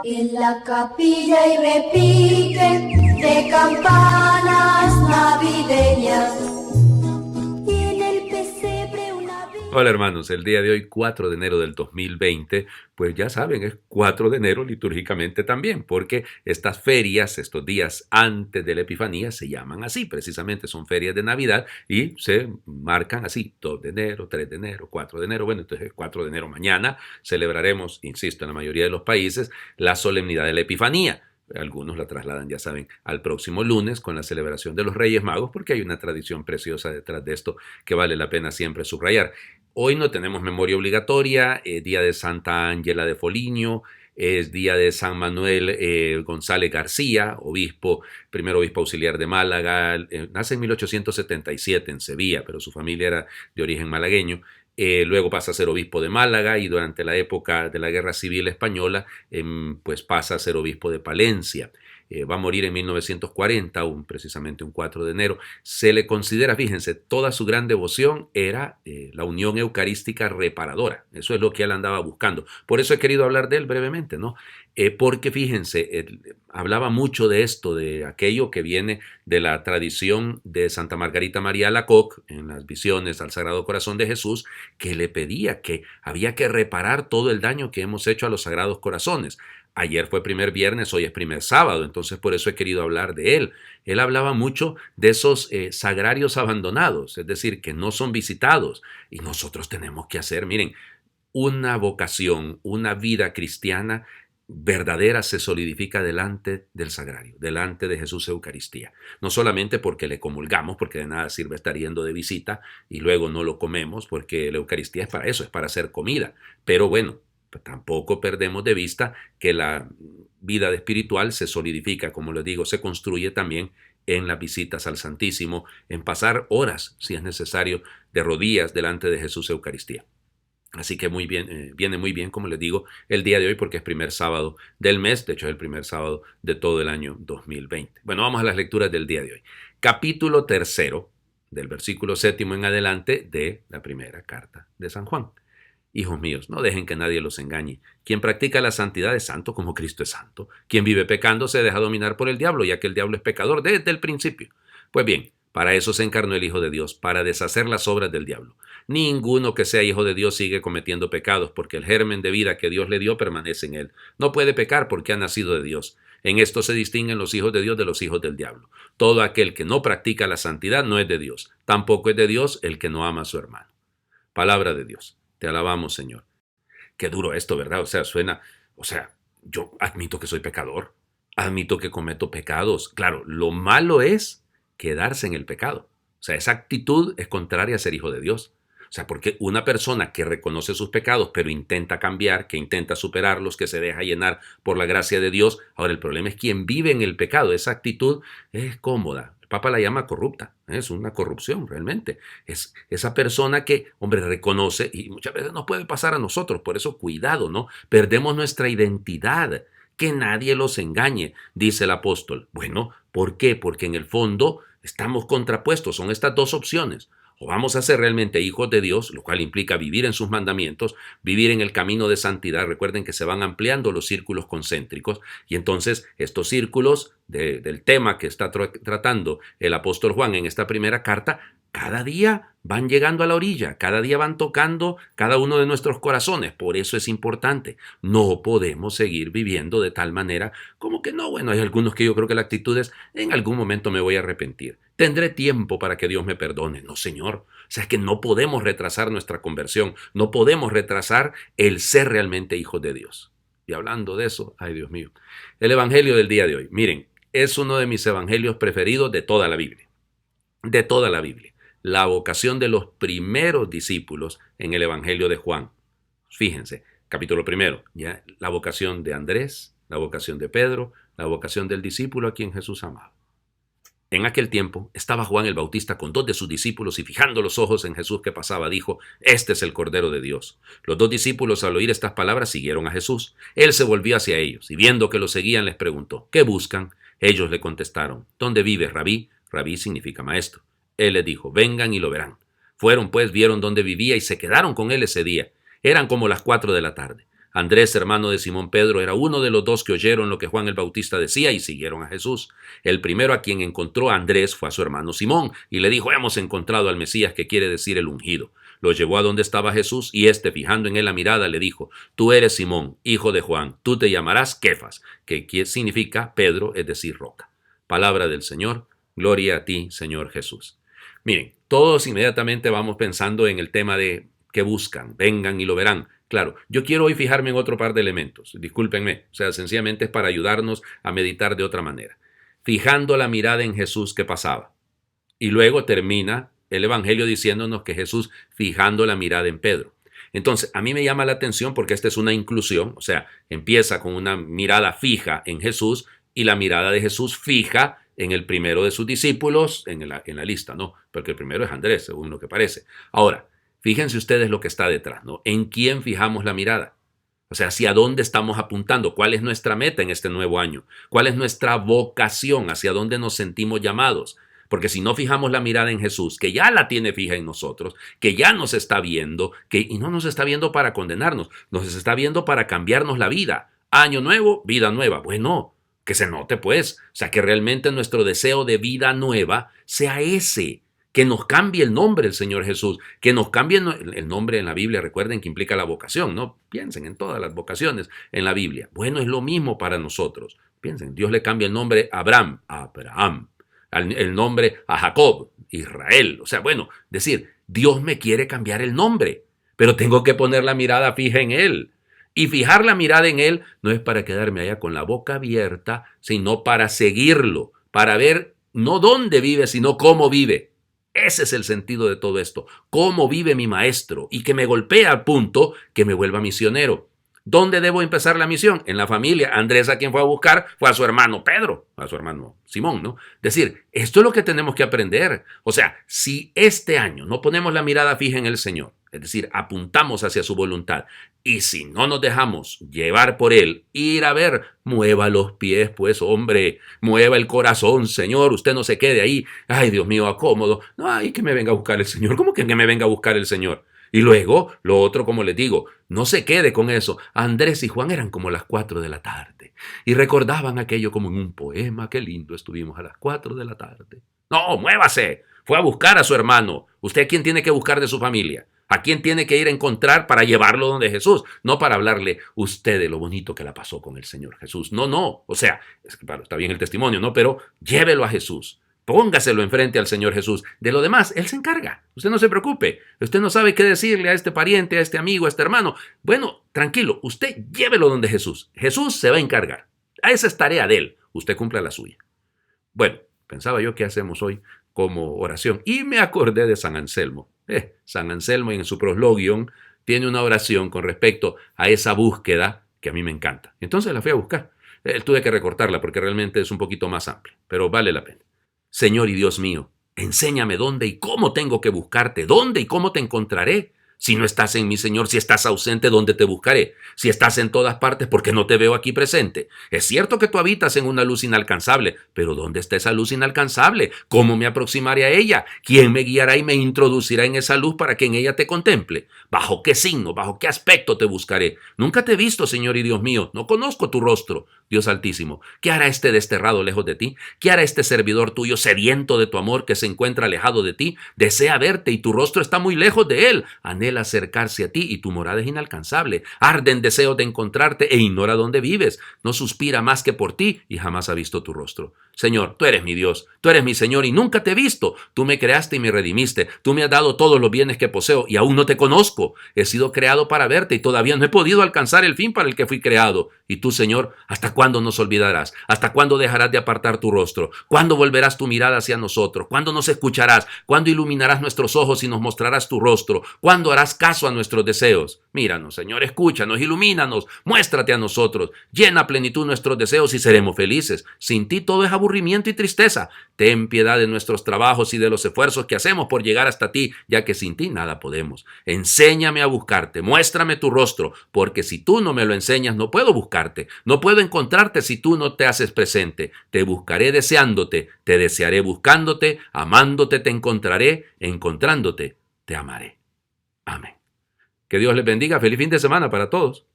En la capilla y repique de campanas navideñas. Y en el pesebre una Hola hermanos, el día de hoy 4 de enero del 2020, pues ya saben, es 4 de enero litúrgicamente también, porque estas ferias, estos días antes de la Epifanía se llaman así, precisamente son ferias de Navidad y se marcan así, 2 de enero, 3 de enero, 4 de enero, bueno, entonces 4 de enero mañana celebraremos, insisto, en la mayoría de los países, la solemnidad de la Epifanía. Algunos la trasladan, ya saben, al próximo lunes con la celebración de los Reyes Magos, porque hay una tradición preciosa detrás de esto que vale la pena siempre subrayar. Hoy no tenemos memoria obligatoria, día de Santa Ángela de Foligno, es día de San Manuel González García, obispo, primer obispo auxiliar de Málaga, nace en 1877 en Sevilla, pero su familia era de origen malagueño. Luego pasa a ser obispo de Málaga y durante la época de la Guerra Civil Española pues pasa a ser obispo de Palencia. Va a morir en 1940, precisamente un 4 de enero. Se le considera, fíjense, toda su gran devoción era la unión eucarística reparadora. Eso es lo que él andaba buscando. Por eso he querido hablar de él brevemente, ¿no? Porque fíjense, hablaba mucho de esto, de aquello que viene de la tradición de Santa Margarita María Alacoque, en las visiones al Sagrado Corazón de Jesús, que le pedía que había que reparar todo el daño que hemos hecho a los Sagrados Corazones. Ayer fue primer viernes, hoy es primer sábado, entonces por eso he querido hablar de él. Él hablaba mucho de esos sagrarios abandonados, es decir, que no son visitados. Y nosotros tenemos que hacer, miren, una vocación, una vida cristiana verdadera se solidifica delante del sagrario, delante de Jesús Eucaristía. No solamente porque le comulgamos, porque de nada sirve estar yendo de visita y luego no lo comemos, porque la Eucaristía es para eso, es para hacer comida. Pero bueno, tampoco perdemos de vista que la vida espiritual se solidifica, como les digo, se construye también en las visitas al Santísimo, en pasar horas, si es necesario, de rodillas delante de Jesús Eucaristía. Así que muy bien, viene muy bien, como les digo, el día de hoy porque es primer sábado del mes, de hecho es el primer sábado de todo el año 2020. Bueno, vamos a las lecturas del día de hoy. Capítulo 3, del versículo 7 en adelante de la primera carta de San Juan. Hijos míos, no dejen que nadie los engañe. Quien practica la santidad es santo como Cristo es santo. Quien vive pecando se deja dominar por el diablo, ya que el diablo es pecador desde el principio. Pues bien, para eso se encarnó el Hijo de Dios, para deshacer las obras del diablo. Ninguno que sea hijo de Dios sigue cometiendo pecados, porque el germen de vida que Dios le dio permanece en él. No puede pecar porque ha nacido de Dios. En esto se distinguen los hijos de Dios de los hijos del diablo. Todo aquel que no practica la santidad no es de Dios. Tampoco es de Dios el que no ama a su hermano. Palabra de Dios. Te alabamos, Señor. Qué duro esto, ¿verdad? Yo admito que soy pecador. Admito que cometo pecados. Claro, lo malo es quedarse en el pecado. O sea, esa actitud es contraria a ser hijo de Dios. O sea, porque una persona que reconoce sus pecados, pero intenta cambiar, que intenta superarlos, que se deja llenar por la gracia de Dios, ahora el problema es quien vive en el pecado. Esa actitud es cómoda. El Papa la llama corrupta. Es una corrupción realmente. Es esa persona que, hombre, reconoce, y muchas veces nos puede pasar a nosotros, por eso cuidado, ¿no? Perdemos nuestra identidad. Que nadie los engañe, dice el apóstol. Bueno, ¿por qué? Porque en el fondo estamos contrapuestos, son estas dos opciones. O vamos a ser realmente hijos de Dios, lo cual implica vivir en sus mandamientos, vivir en el camino de santidad. Recuerden que se van ampliando los círculos concéntricos y entonces estos círculos del tema que está tratando el apóstol Juan en esta primera carta, cada día van llegando a la orilla, cada día van tocando cada uno de nuestros corazones. Por eso es importante. No podemos seguir viviendo de tal manera como que no, bueno, hay algunos que yo creo que la actitud es, en algún momento me voy a arrepentir. Tendré tiempo para que Dios me perdone. No, Señor. O sea, es que no podemos retrasar nuestra conversión. No podemos retrasar el ser realmente hijos de Dios. Y hablando de eso, ay Dios mío, el evangelio del día de hoy, miren, es uno de mis evangelios preferidos de toda la Biblia. De toda la Biblia. La vocación de los primeros discípulos en el Evangelio de Juan. Fíjense, capítulo 1, ya la vocación de Andrés, la vocación de Pedro, la vocación del discípulo a quien Jesús amaba. En aquel tiempo estaba Juan el Bautista con 2 de sus discípulos y fijando los ojos en Jesús que pasaba, dijo: Este es el Cordero de Dios. Los 2 discípulos al oír estas palabras siguieron a Jesús. Él se volvió hacia ellos y viendo que los seguían les preguntó: ¿Qué buscan? Ellos le contestaron: ¿Dónde vives, Rabí? Rabí significa maestro. Él les dijo: vengan y lo verán. Fueron pues, vieron dónde vivía y se quedaron con él ese día. Eran como las 4 de la tarde. Andrés, hermano de Simón Pedro, era uno de los dos que oyeron lo que Juan el Bautista decía y siguieron a Jesús. El primero a quien encontró a Andrés fue a su hermano Simón y le dijo: hemos encontrado al Mesías, que quiere decir el ungido. Lo llevó a donde estaba Jesús y éste, fijando en él la mirada, le dijo: tú eres Simón, hijo de Juan, tú te llamarás Kefas, que significa Pedro, es decir, roca. Palabra del Señor. Gloria a ti, Señor Jesús. Miren, todos inmediatamente vamos pensando en el tema de que buscan, vengan y lo verán. Claro, yo quiero hoy fijarme en otro par de elementos, discúlpenme, o sea, sencillamente es para ayudarnos a meditar de otra manera. Fijando la mirada en Jesús que pasaba. Y luego termina el Evangelio diciéndonos que Jesús fijando la mirada en Pedro. Entonces, a mí me llama la atención porque esta es una inclusión, o sea, empieza con una mirada fija en Jesús y la mirada de Jesús fija en el primero de sus discípulos en la lista, ¿no? Porque el primero es Andrés, según lo que parece. Ahora, fíjense ustedes lo que está detrás, ¿no? ¿En quién fijamos la mirada? O sea, ¿hacia dónde estamos apuntando? ¿Cuál es nuestra meta en este nuevo año? ¿Cuál es nuestra vocación? ¿Hacia dónde nos sentimos llamados? Porque si no fijamos la mirada en Jesús, que ya la tiene fija en nosotros, que ya nos está viendo, y no nos está viendo para condenarnos, nos está viendo para cambiarnos la vida. Año nuevo, vida nueva. Bueno, que se note pues, o sea, que realmente nuestro deseo de vida nueva sea ese, que nos cambie el nombre el Señor Jesús, que nos cambie el nombre en la Biblia. Recuerden que implica la vocación, no piensen en todas las vocaciones en la Biblia. Bueno, es lo mismo para nosotros. Piensen, Dios le cambia el nombre a Abraham, el nombre a Jacob, Israel. O sea, bueno, decir, Dios me quiere cambiar el nombre, pero tengo que poner la mirada fija en Él. Y fijar la mirada en Él no es para quedarme allá con la boca abierta, sino para seguirlo, para ver no dónde vive, sino cómo vive. Ese es el sentido de todo esto. Cómo vive mi maestro y que me golpea al punto que me vuelva misionero. ¿Dónde debo empezar la misión? En la familia. Andrés, a quien fue a buscar, fue a su hermano Pedro, a su hermano Simón, ¿no? Es decir, esto es lo que tenemos que aprender. O sea, si este año no ponemos la mirada fija en el Señor, es decir, apuntamos hacia su voluntad, y si no nos dejamos llevar por Él, ir a ver, mueva los pies, pues, hombre, mueva el corazón, Señor, usted no se quede ahí, ay, Dios mío, acómodo, no, ay, que me venga a buscar el Señor, ¿cómo que me venga a buscar el Señor? Y luego, lo otro, como les digo, no se quede con eso. Andrés y Juan eran como las 4 de la tarde y recordaban aquello como en un poema. Qué lindo estuvimos a las 4 de la tarde. No, muévase. Fue a buscar a su hermano. ¿Usted a quién tiene que buscar de su familia? ¿A quién tiene que ir a encontrar para llevarlo donde Jesús? No para hablarle usted de lo bonito que la pasó con el Señor Jesús. No, no. O sea, es que, claro, está bien el testimonio, ¿no? Pero llévelo a Jesús. Póngaselo enfrente al Señor Jesús. De lo demás, Él se encarga. Usted no se preocupe. Usted no sabe qué decirle a este pariente, a este amigo, a este hermano. Bueno, tranquilo, usted llévelo donde Jesús. Jesús se va a encargar. A esa es tarea de Él. Usted cumpla la suya. Bueno, pensaba yo qué hacemos hoy como oración. Y me acordé de San Anselmo. San Anselmo en su Proslogion tiene una oración con respecto a esa búsqueda que a mí me encanta. Entonces la fui a buscar. Tuve que recortarla porque realmente es un poquito más amplia, pero vale la pena. Señor y Dios mío, enséñame dónde y cómo tengo que buscarte, dónde y cómo te encontraré. Si no estás en mí, Señor, si estás ausente, ¿dónde te buscaré? Si estás en todas partes, ¿por qué no te veo aquí presente? Es cierto que tú habitas en una luz inalcanzable, pero ¿dónde está esa luz inalcanzable? ¿Cómo me aproximaré a ella? ¿Quién me guiará y me introducirá en esa luz para que en ella te contemple? ¿Bajo qué signo, bajo qué aspecto te buscaré? Nunca te he visto, Señor y Dios mío, no conozco tu rostro. Dios Altísimo, ¿qué hará este desterrado lejos de ti? ¿Qué hará este servidor tuyo sediento de tu amor que se encuentra alejado de ti? Desea verte y tu rostro está muy lejos de él. Anhela acercarse a ti y tu morada es inalcanzable. Arde en deseo de encontrarte e ignora dónde vives. No suspira más que por ti y jamás ha visto tu rostro. Señor, tú eres mi Dios, tú eres mi Señor y nunca te he visto. Tú me creaste y me redimiste. Tú me has dado todos los bienes que poseo y aún no te conozco. He sido creado para verte y todavía no he podido alcanzar el fin para el que fui creado. Y tú, Señor, ¿hasta cuándo nos olvidarás? ¿Hasta cuándo dejarás de apartar tu rostro? ¿Cuándo volverás tu mirada hacia nosotros? ¿Cuándo nos escucharás? ¿Cuándo iluminarás nuestros ojos y nos mostrarás tu rostro? ¿Cuándo harás caso a nuestros deseos? Míranos, Señor, escúchanos, ilumínanos, muéstrate a nosotros, llena a plenitud nuestros deseos y seremos felices. Sin ti todo es aburrimiento y tristeza. Ten piedad de nuestros trabajos y de los esfuerzos que hacemos por llegar hasta ti, ya que sin ti nada podemos. Enséñame a buscarte, muéstrame tu rostro, porque si tú no me lo enseñas no puedo buscarte, no puedo encontrarte si tú no te haces presente. Te buscaré deseándote, te desearé buscándote, amándote te encontraré, encontrándote te amaré. Amén. Que Dios les bendiga. Feliz fin de semana para todos.